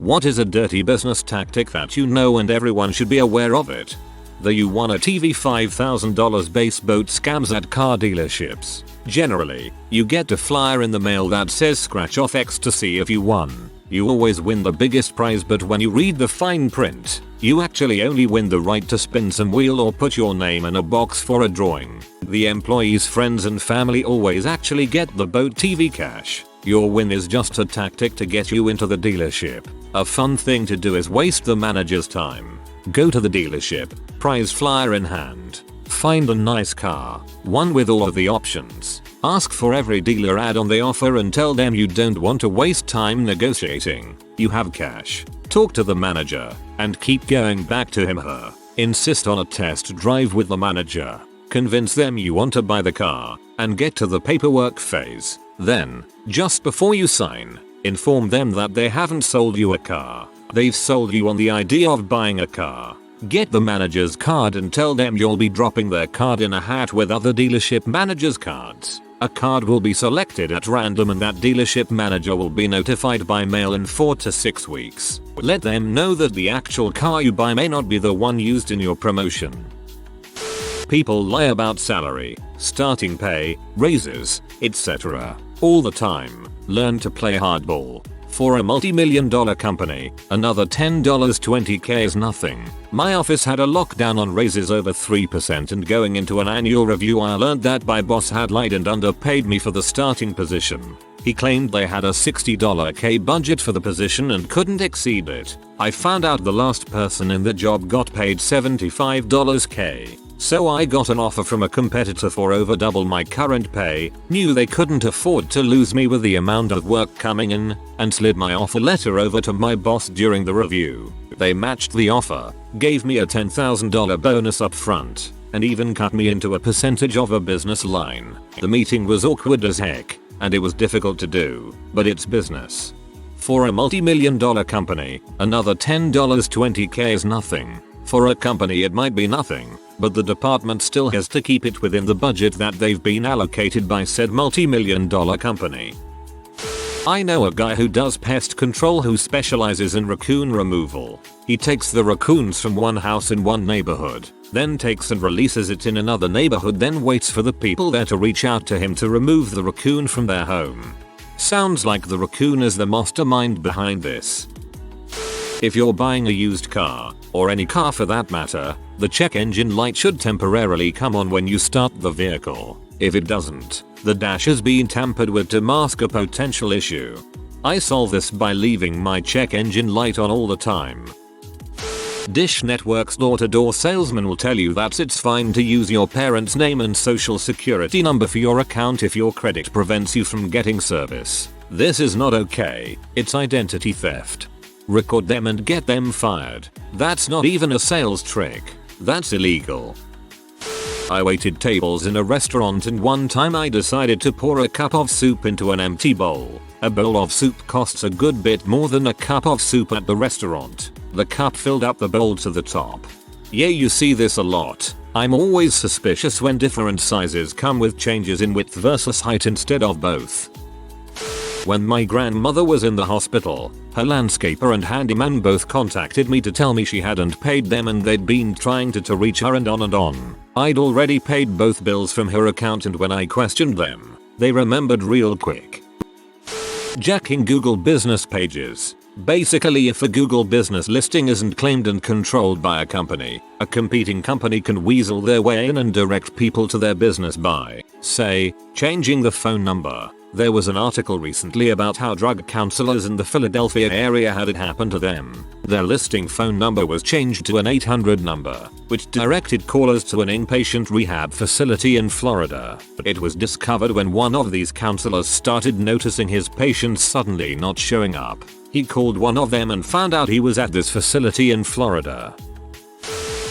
What is a dirty business tactic that you know and everyone should be aware of it? The "you won a TV $5,000 base boat" scams at car dealerships. Generally, you get a flyer in the mail that says scratch off X to see if you won. You always win the biggest prize, but when you read the fine print, you actually only win the right to spin some wheel or put your name in a box for a drawing. The employees' friends and family always actually get the boat TV cash. Your win is just a tactic to get you into the dealership. A fun thing to do is waste the manager's time. Go to the dealership, prize flyer in hand. Find a nice car, one with all of the options. Ask for every dealer ad on the offer and tell them you don't want to waste time negotiating. You have cash. Talk to the manager and keep going back to him or her. Insist on a test drive with the manager. Convince them you want to buy the car and get to the paperwork phase. Then, just before you sign, inform them that they haven't sold you a car. They've sold you on the idea of buying a car. Get the manager's card and tell them you'll be dropping their card in a hat with other dealership managers' cards. A card will be selected at random and that dealership manager will be notified by mail in 4 to 6 weeks. Let them know that the actual car you buy may not be the one used in your promotion. People lie about salary, starting pay, raises, etc. all the time. Learn to play hardball. For a multi-million-dollar company, another $10-20k is nothing. My office had a lockdown on raises over 3%, and going into an annual review I learned that my boss had lied and underpaid me for the starting position. He claimed they had a $60k budget for the position and couldn't exceed it. I found out the last person in the job got paid $75k. So I got an offer from a competitor for over double my current pay, knew they couldn't afford to lose me with the amount of work coming in, and slid my offer letter over to my boss during the review. They matched the offer, gave me a $10,000 bonus up front, and even cut me into a percentage of a business line. The meeting was awkward as heck, and it was difficult to do, but it's business. For a multi-million-dollar company, another $10-20k is nothing. For a company it might be nothing, but the department still has to keep it within the budget that they've been allocated by said multi-million-dollar company. I know a guy who does pest control who specializes in raccoon removal. He takes the raccoons from one house in one neighborhood, then takes and releases it in another neighborhood, then waits for the people there to reach out to him to remove the raccoon from their home. Sounds like the raccoon is the mastermind behind this. If you're buying a used car, or any car for that matter, the check engine light should temporarily come on when you start the vehicle. If it doesn't, the dash has been tampered with to mask a potential issue. I solve this by leaving my check engine light on all the time. Dish Network's door-to-door salesman will tell you that it's fine to use your parents' name and social security number for your account if your credit prevents you from getting service. This is not okay. It's identity theft. Record them and get them fired. That's not even a sales trick. That's illegal. I waited tables in a restaurant and one time I decided to pour a cup of soup into an empty bowl. A bowl of soup costs a good bit more than a cup of soup at the restaurant. The cup filled up the bowl to the top. Yeah, you see this a lot. I'm always suspicious when different sizes come with changes in width versus height instead of both. When my grandmother was in the hospital, her landscaper and handyman both contacted me to tell me she hadn't paid them and they'd been trying to reach her and on. I'd already paid both bills from her account, and when I questioned them, they remembered real quick. Jacking Google business pages. Basically, if a Google business listing isn't claimed and controlled by a competing company can weasel their way in and direct people to their business by, say, changing the phone number. There was an article recently about how drug counselors in the Philadelphia area had it happen to them. Their listing phone number was changed to an 800 number, which directed callers to an inpatient rehab facility in Florida. It was discovered when one of these counselors started noticing his patients suddenly not showing up. He called one of them and found out he was at this facility in Florida.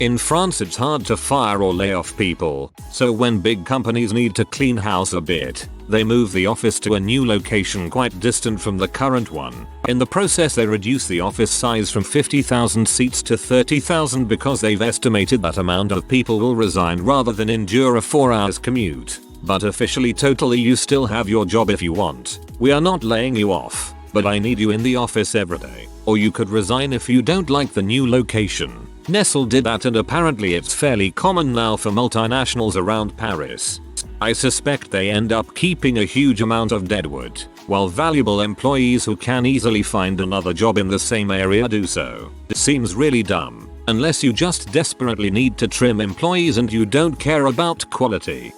In France it's hard to fire or lay off people, so when big companies need to clean house a bit, they move the office to a new location quite distant from the current one. In the process they reduce the office size from 50,000 seats to 30,000 because they've estimated that amount of people will resign rather than endure a 4-hour commute. But officially totally you still have your job if you want. We are not laying you off, but I need you in the office every day. or you could resign if you don't like the new location. Nestle did that, and apparently it's fairly common now for multinationals around Paris. I suspect they end up keeping a huge amount of deadwood, while valuable employees who can easily find another job in the same area do so. It seems really dumb, unless you just desperately need to trim employees and you don't care about quality.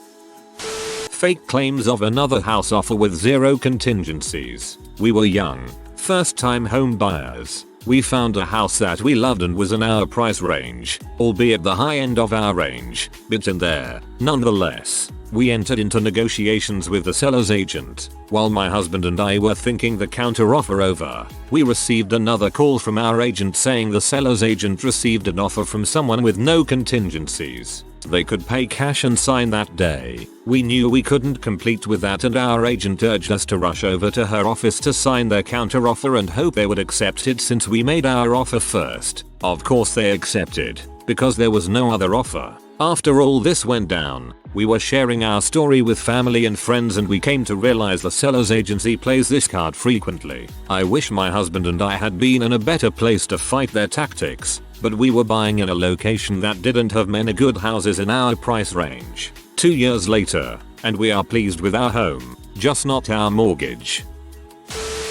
Fake claims of another house offer with zero contingencies. We were young, first-time home buyers. We found a house that we loved and was in our price range, albeit the high end of our range, but in there. Nonetheless, we entered into negotiations with the seller's agent. While my husband and I were thinking the counter-offer over, we received another call from our agent saying the seller's agent received an offer from someone with no contingencies. They could pay cash and sign that day. We knew we couldn't complete with that, and our agent urged us to rush over to her office to sign their counteroffer and hope they would accept it since we made our offer first. Of course they accepted, because there was no other offer. After all this went down, we were sharing our story with family and friends, and we came to realize the seller's agency plays this card frequently. I wish my husband and I had been in a better place to fight their tactics, but we were buying in a location that didn't have many good houses in our price range. 2 years later, and we are pleased with our home, just not our mortgage.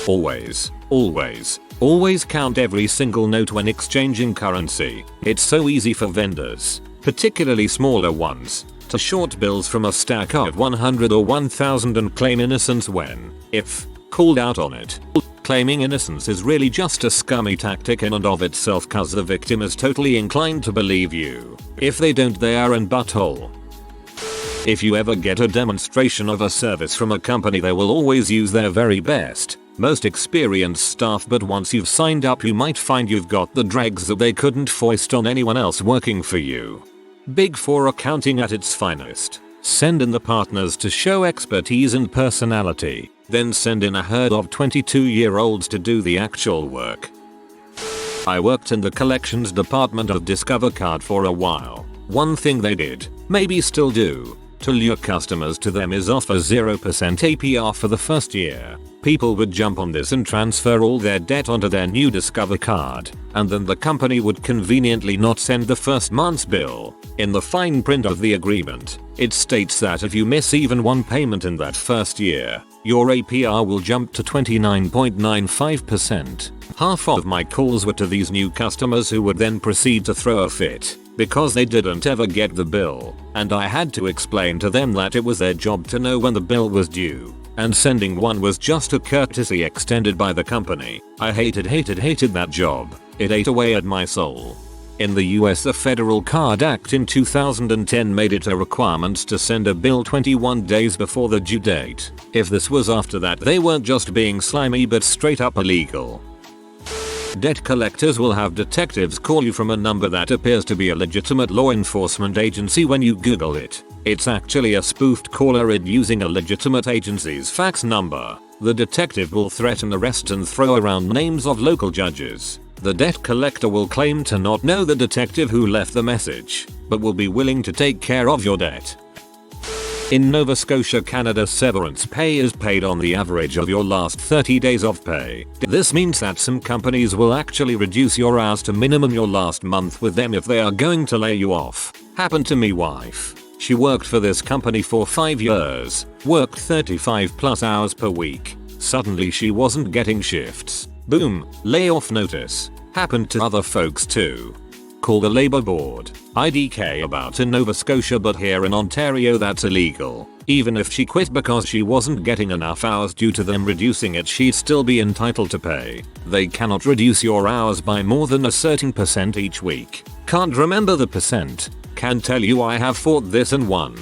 Always count every single note when exchanging currency. It's so easy for vendors, particularly smaller ones, to short bills from a stack of 100 or 1000 and claim innocence when, if called out on it. Claiming innocence is really just a scummy tactic in and of itself, cause the victim is totally inclined to believe you. If they don't, they are in butthole. If you ever get a demonstration of a service from a company, they will always use their very best, most experienced staff, but once you've signed up you might find you've got the dregs that they couldn't foist on anyone else working for you. Big Four accounting at its finest. Send in the partners to show expertise and personality, then send in a herd of 22-year-olds to do the actual work. I worked in the collections department of Discover Card for a while. One thing they did, maybe still do, to lure customers to them is offer 0% APR for the first year. People would jump on this and transfer all their debt onto their new Discover Card, and then the company would conveniently not send the first month's bill. In the fine print of the agreement, it states that if you miss even one payment in that first year, your APR will jump to 29.95%. Half of my calls were to these new customers who would then proceed to throw a fit because they didn't ever get the bill, and I had to explain to them that it was their job to know when the bill was due, and sending one was just a courtesy extended by the company. I hated that job. It ate away at my soul. In the US, the Federal Card Act in 2010 made it a requirement to send a bill 21 days before the due date. If this was after that, they weren't just being slimy but straight up illegal. Debt collectors will have detectives call you from a number that appears to be a legitimate law enforcement agency. When you Google it, it's actually a spoofed caller ID using a legitimate agency's fax number. The detective will threaten arrest and throw around names of local judges. The debt collector will claim to not know the detective who left the message, but will be willing to take care of your debt. In Nova Scotia, Canada, severance pay is paid on the average of your last 30 days of pay. This means that some companies will actually reduce your hours to minimum your last month with them if they are going to lay you off. Happened to me wife. She worked for this company for 5 years, worked 35 plus hours per week. Suddenly she wasn't getting shifts. Boom, layoff notice. Happened to other folks too. Call the Labour Board. IDK about in Nova Scotia, but here in Ontario that's illegal. Even if she quit because she wasn't getting enough hours due to them reducing it, she'd still be entitled to pay. They cannot reduce your hours by more than a certain percent each week. Can't remember the percent. Can tell you I have fought this and won.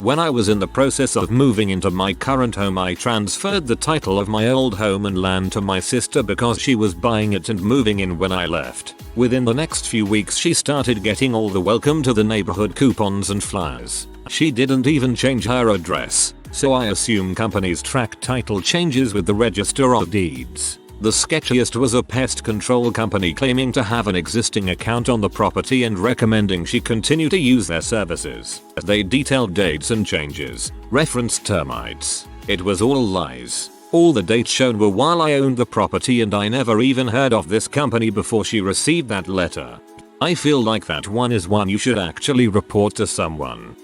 When I was in the process of moving into my current home, I transferred the title of my old home and land to my sister because she was buying it and moving in when I left. Within the next few weeks she started getting all the welcome to the neighborhood coupons and flyers. She didn't even change her address, so I assume companies track title changes with the Register of Deeds. The sketchiest was a pest control company claiming to have an existing account on the property and recommending she continue to use their services. They detailed dates and changes, referenced termites. It was all lies. All the dates shown were while I owned the property and I never even heard of this company before she received that letter. I feel like that one is one you should actually report to someone.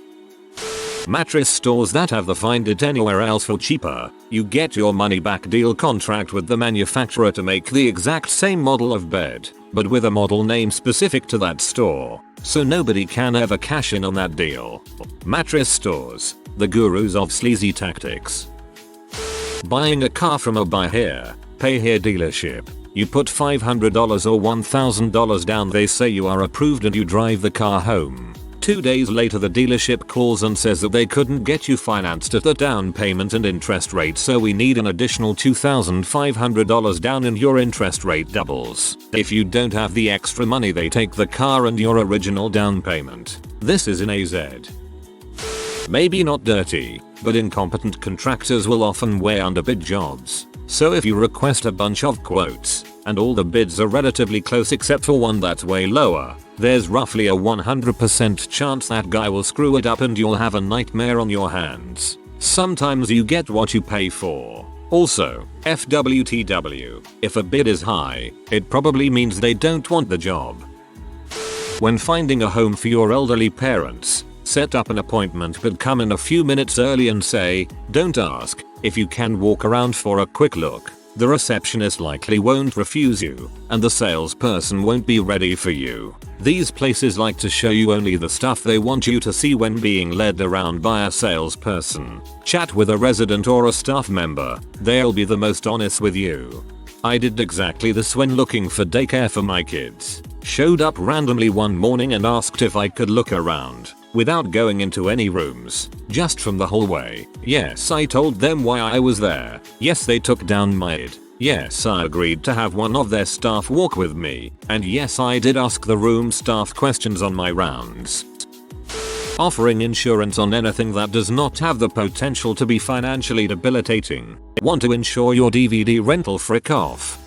Mattress stores that have the find it anywhere else for cheaper, you get your money back deal contract with the manufacturer to make the exact same model of bed, but with a model name specific to that store, so nobody can ever cash in on that deal. Mattress stores, the gurus of sleazy tactics. Buying a car from a buy here, pay here dealership. You put $500 or $1,000 down, they say you are approved and you drive the car home. 2 days later the dealership calls and says that they couldn't get you financed at the down payment and interest rate, so we need an additional $2,500 down and your interest rate doubles. If you don't have the extra money they take the car and your original down payment. This is in AZ. Maybe not dirty, but incompetent contractors will often weigh underbid jobs. So if you request a bunch of quotes, and all the bids are relatively close except for one that's way lower, there's roughly a 100% chance that guy will screw it up and you'll have a nightmare on your hands. Sometimes you get what you pay for. Also, FWTW, if a bid is high, it probably means they don't want the job. When finding a home for your elderly parents, set up an appointment but come in a few minutes early and say, "Don't ask if you can walk around for a quick look." The receptionist likely won't refuse you, and the salesperson won't be ready for you. These places like to show you only the stuff they want you to see when being led around by a salesperson. Chat with a resident or a staff member, they'll be the most honest with you. I did exactly this when looking for daycare for my kids. Showed up randomly one morning and asked if I could look around, without going into any rooms, just from the hallway. Yes, I told them why I was there. Yes, they took down my ID. Yes, I agreed to have one of their staff walk with me. And yes, I did ask the room staff questions on my rounds. Offering insurance on anything that does not have the potential to be financially debilitating. Want to insure your DVD rental? Frick off.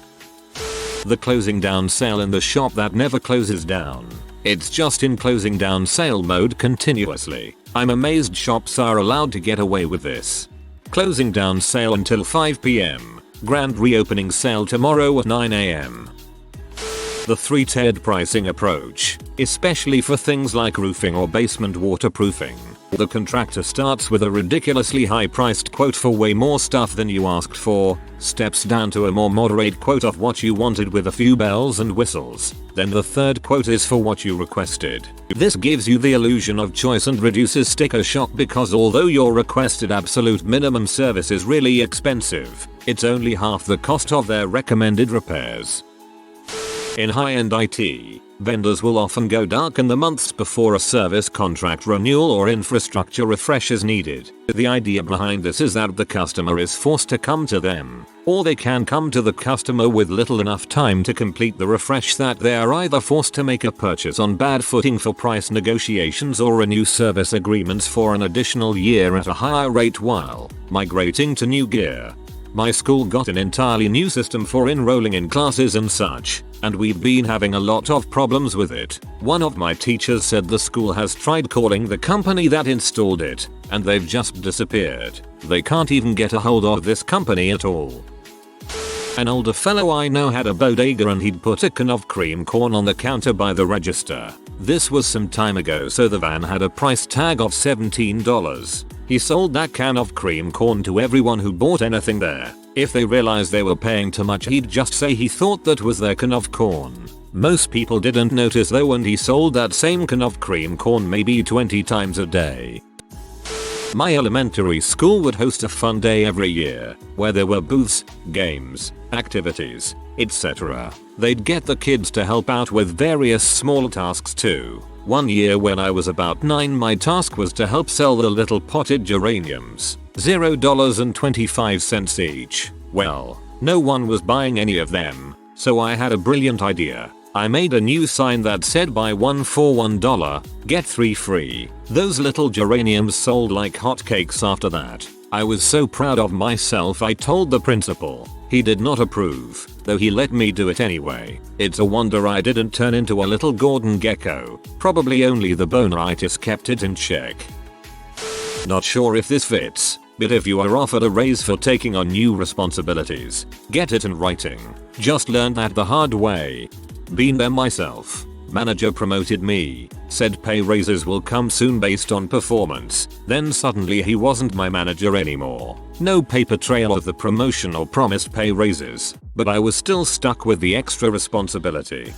The closing down sale in the shop that never closes down. It's just in closing down sale mode continuously. I'm amazed shops are allowed to get away with this. Closing down sale until 5 PM. Grand reopening sale tomorrow at 9 AM. The three-tiered pricing approach, especially for things like roofing or basement waterproofing. The contractor starts with a ridiculously high-priced quote for way more stuff than you asked for, steps down to a more moderate quote of what you wanted with a few bells and whistles, then the third quote is for what you requested. This gives you the illusion of choice and reduces sticker shock because although your requested absolute minimum service is really expensive, it's only half the cost of their recommended repairs. In high-end IT, vendors will often go dark in the months before a service contract renewal or infrastructure refresh is needed. The idea behind this is that the customer is forced to come to them, or they can come to the customer with little enough time to complete the refresh that they are either forced to make a purchase on bad footing for price negotiations or renew service agreements for an additional year at a higher rate while migrating to new gear. My school got an entirely new system for enrolling in classes and such, and we've been having a lot of problems with it. One of my teachers said the school has tried calling the company that installed it, and they've just disappeared. They can't even get a hold of this company at all. An older fellow I know had a bodega and he'd put a can of cream corn on the counter by the register. This was some time ago, so the van had a price tag of $17. He sold that can of cream corn to everyone who bought anything there. If they realized they were paying too much, he'd just say he thought that was their can of corn. Most people didn't notice though, and he sold that same can of cream corn maybe 20 times a day. My elementary school would host a fun day every year, where there were booths, games, activities, etc. They'd get the kids to help out with various small tasks too. One year when I was about 9, my task was to help sell the little potted geraniums, $0.25 each. Well, no one was buying any of them, so I had a brilliant idea. I made a new sign that said buy one for $1, get 3 free. Those little geraniums sold like hotcakes after that. I was so proud of myself I told the principal. He did not approve, though he let me do it anyway. It's a wonder I didn't turn into a little Gordon gecko. Probably only the boneritis kept it in check. Not sure if this fits, But if you are offered a raise for taking on new responsibilities, get it in writing. Just learned that the hard way. Been there myself. Manager promoted me, said pay raises will come soon based on performance, then suddenly he wasn't my manager anymore. No paper trail of the promotion or promised pay raises, but I was still stuck with the extra responsibility.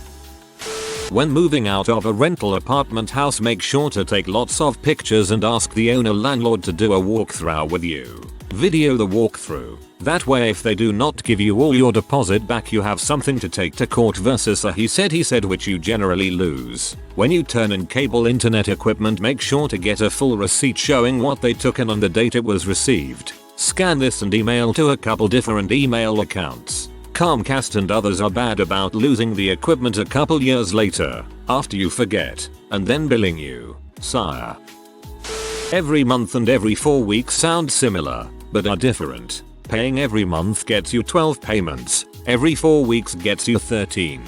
When moving out of a rental apartment house, make sure to take lots of pictures and ask the owner landlord to do a walkthrough with you. Video the walkthrough. That way if they do not give you all your deposit back, you have something to take to court versus a he said which you generally lose. When you turn in cable internet equipment, make sure to get a full receipt showing what they took in and the date it was received. Scan this and email to a couple different email accounts. Comcast and others are bad about losing the equipment a couple years later, after you forget, and then billing you. Sire. Every month and every 4 weeks sound similar, but are different. Paying every month gets you 12 payments, every 4 weeks gets you 13.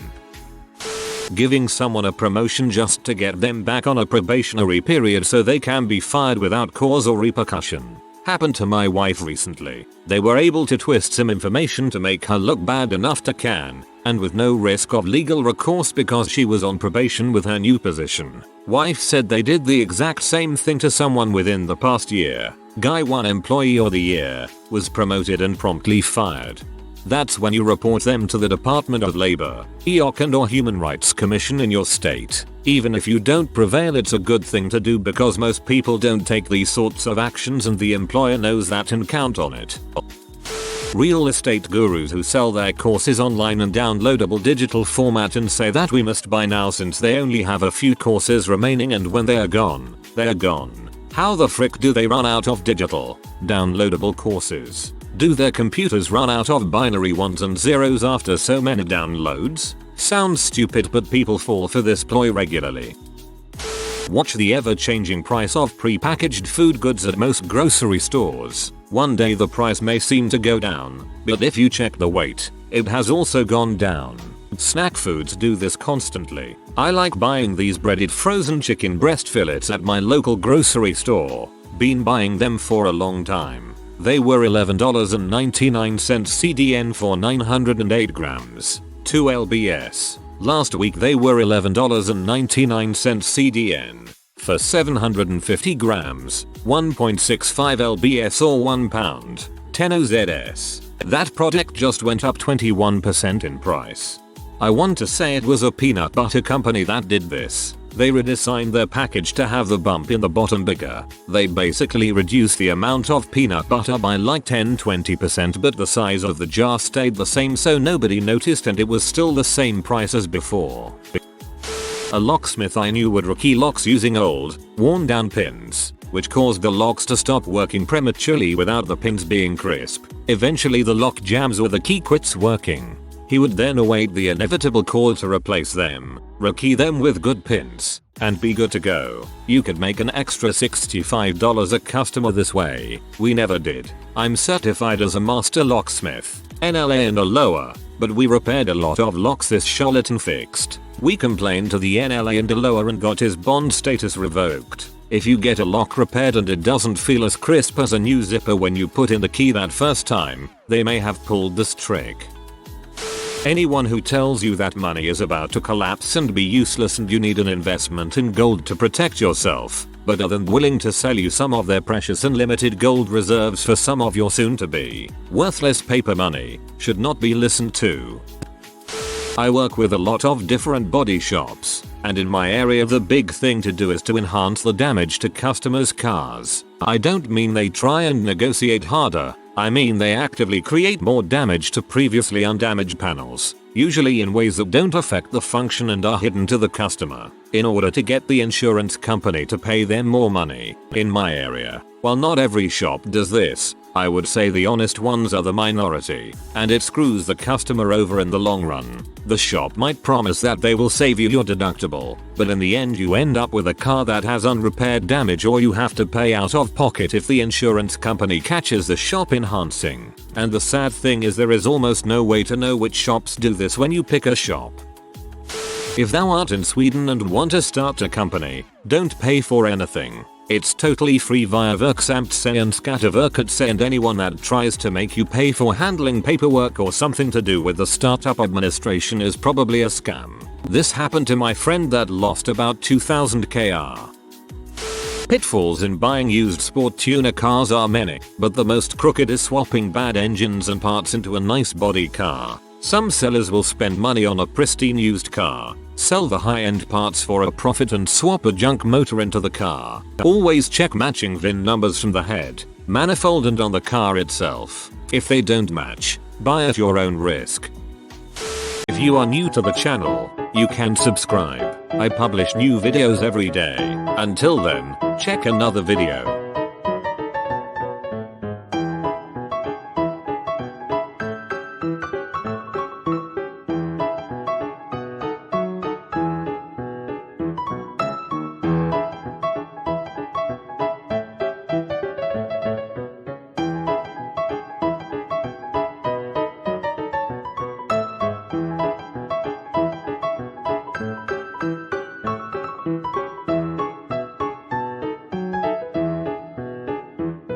Giving someone a promotion just to get them back on a probationary period so they can be fired without cause or repercussion. Happened to my wife recently. They were able to twist some information to make her look bad enough to can, and with no risk of legal recourse because she was on probation with her new position. Wife said they did the exact same thing to someone within the past year. Guy won Employee of the Year, was promoted and promptly fired. That's when you report them to the Department of Labor, EOC and or Human Rights Commission in your state. Even if you don't prevail, it's a good thing to do because most people don't take these sorts of actions and the employer knows that and count on it. Real estate gurus who sell their courses online in downloadable digital format and say that we must buy now since they only have a few courses remaining and when they are gone, they are gone. How the frick do they run out of digital, downloadable courses? Do their computers run out of binary ones and zeros after so many downloads? Sounds stupid, but people fall for this ploy regularly. Watch the ever-changing price of pre-packaged food goods at most grocery stores. One day the price may seem to go down, but if you check the weight, it has also gone down. Snack foods do this constantly. I like buying these breaded frozen chicken breast fillets at my local grocery store. Been buying them for a long time. They were $11.99 CDN for 908 grams. 2 lbs. Last week they were $11.99 CDN for 750 grams, 1.65 lbs or 1 pound, 10 OZS. That product just went up 21% in price. I want to say it was a peanut butter company that did this. They redesigned their package to have the bump in the bottom bigger. They basically reduced the amount of peanut butter by like 10-20%, but the size of the jar stayed the same so nobody noticed and it was still the same price as before. A locksmith I knew would rekey locks using old, worn down pins, which caused the locks to stop working prematurely without the pins being crisp. Eventually the lock jams or the key quits working. He would then await the inevitable call to replace them, rekey them with good pins, and be good to go. You could make an extra $65 a customer this way. We never did. I'm certified as a master locksmith, NLA and a lower, but we repaired a lot of locks this charlatan fixed. We complained to the NLA and a lower and got his bond status revoked. If you get a lock repaired and it doesn't feel as crisp as a new zipper when you put in the key that first time, they may have pulled this trick. Anyone who tells you that money is about to collapse and be useless and you need an investment in gold to protect yourself, but are then willing to sell you some of their precious and limited gold reserves for some of your soon-to-be worthless paper money, should not be listened to. I work with a lot of different body shops, and in my area the big thing to do is to enhance the damage to customers' cars. I don't mean they try and negotiate harder. I mean they actively create more damage to previously undamaged panels, usually in ways that don't affect the function and are hidden to the customer, in order to get the insurance company to pay them more money. In my area, while not every shop does this, I would say the honest ones are the minority, and it screws the customer over in the long run. The shop might promise that they will save you your deductible, but in the end you end up with a car that has unrepaired damage or you have to pay out of pocket if the insurance company catches the shop enhancing. And the sad thing is there is almost no way to know which shops do this when you pick a shop. If thou art in Sweden and want to start a company, don't pay for anything. It's totally free via Verksamtse and Skatteverket, and anyone that tries to make you pay for handling paperwork or something to do with the startup administration is probably a scam. This happened to my friend that lost about 2000 kr. Pitfalls in buying used sport tuner cars are many, but the most crooked is swapping bad engines and parts into a nice body car. Some sellers will spend money on a pristine used car, sell the high-end parts for a profit and swap a junk motor into the car. Always check matching VIN numbers from the head, manifold and on the car itself. If they don't match, buy at your own risk. If you are new to the channel, you can subscribe. I publish new videos every day. Until then, check another video.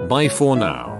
Bye for now.